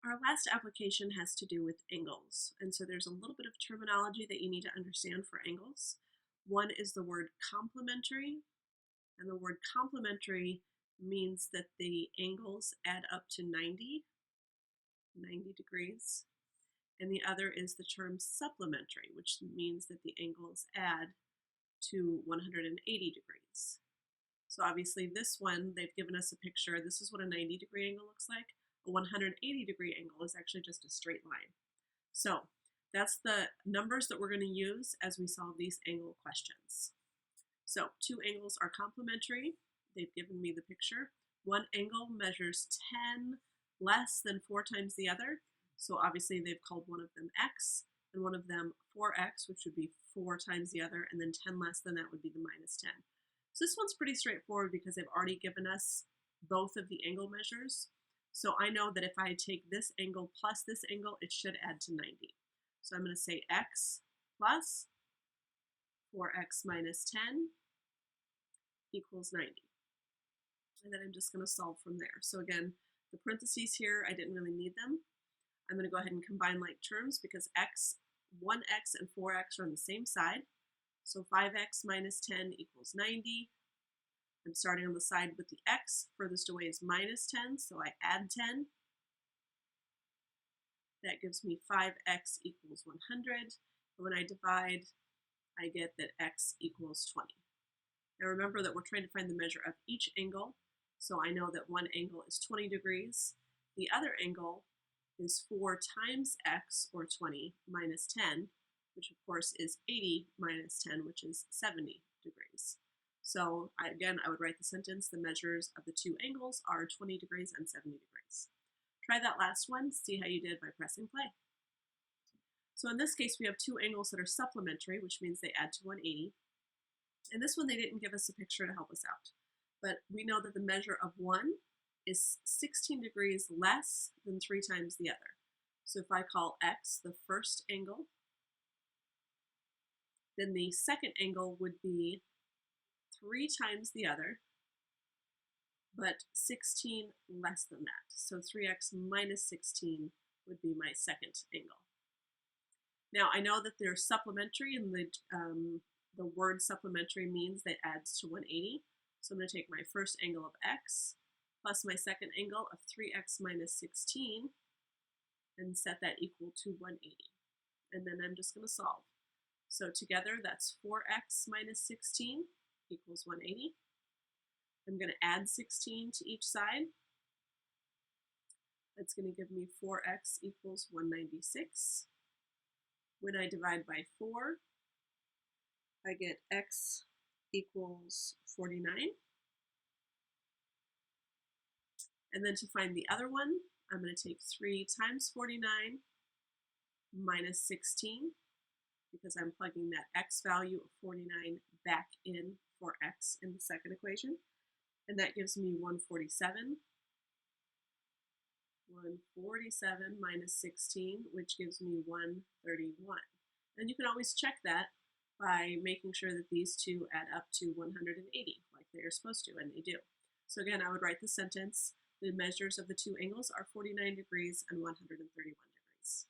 Our last application has to do with angles, and so there's a little bit of terminology that you need to understand for angles. One is the word complementary, and the word complementary means that the angles add up to 90 degrees, and the other is the term supplementary, which means that the angles add to 180 degrees. So obviously this one, they've given us a picture. This is what a 90-degree angle looks like. A 180-degree angle is actually just a straight line. So that's the numbers that we're going to use as we solve these angle questions. So two angles are complementary. They've given me the picture. One angle measures 10 less than 4 times the other. So obviously they've called one of them x and one of them 4x, which would be 4 times the other, and then 10 less than that would be the minus 10. So this one's pretty straightforward because they've already given us both of the angle measures. So I know that if I take this angle plus this angle, it should add to 90. So I'm going to say x plus 4x minus 10 equals 90. And then I'm just going to solve from there. So again, the parentheses here, I didn't really need them. I'm going to go ahead and combine like terms because 1x and 4x are on the same side. So 5x minus 10 equals 90. I'm starting on the side with the x. Furthest away is minus 10, so I add 10. That gives me 5x equals 100. And when I divide, I get that x equals 20. Now remember that we're trying to find the measure of each angle. So I know that one angle is 20 degrees. The other angle is 4 times x, or 20, minus 10, which of course is 80 minus 10, which is 70 degrees. So again, I would write the sentence, the measures of the two angles are 20 degrees and 70 degrees. Try that last one, see how you did by pressing play. So in this case, we have two angles that are supplementary, which means they add to 180. And this one, they didn't give us a picture to help us out. But we know that the measure of one is 16 degrees less than 3 times the other. So if I call x the first angle, then the second angle would be 3 times the other, but 16 less than that. So 3x minus 16 would be my second angle. Now I know that they're supplementary, and the word supplementary means that adds to 180. So I'm going to take my first angle of x plus my second angle of 3x minus 16 and set that equal to 180. And then I'm just going to solve. So together that's 4x minus 16 equals 180. I'm going to add 16 to each side. That's going to give me 4x equals 196. When I divide by 4, I get x equals 49. And then to find the other one, I'm going to take 3 times 49 minus 16, because I'm plugging that x value of 49 back in for x in the second equation. And that gives me 147. 147 minus 16, which gives me 131. And you can always check that by making sure that these two add up to 180, like they are supposed to, and they do. So again, I would write the sentence, the measures of the two angles are 49 degrees and 131 degrees.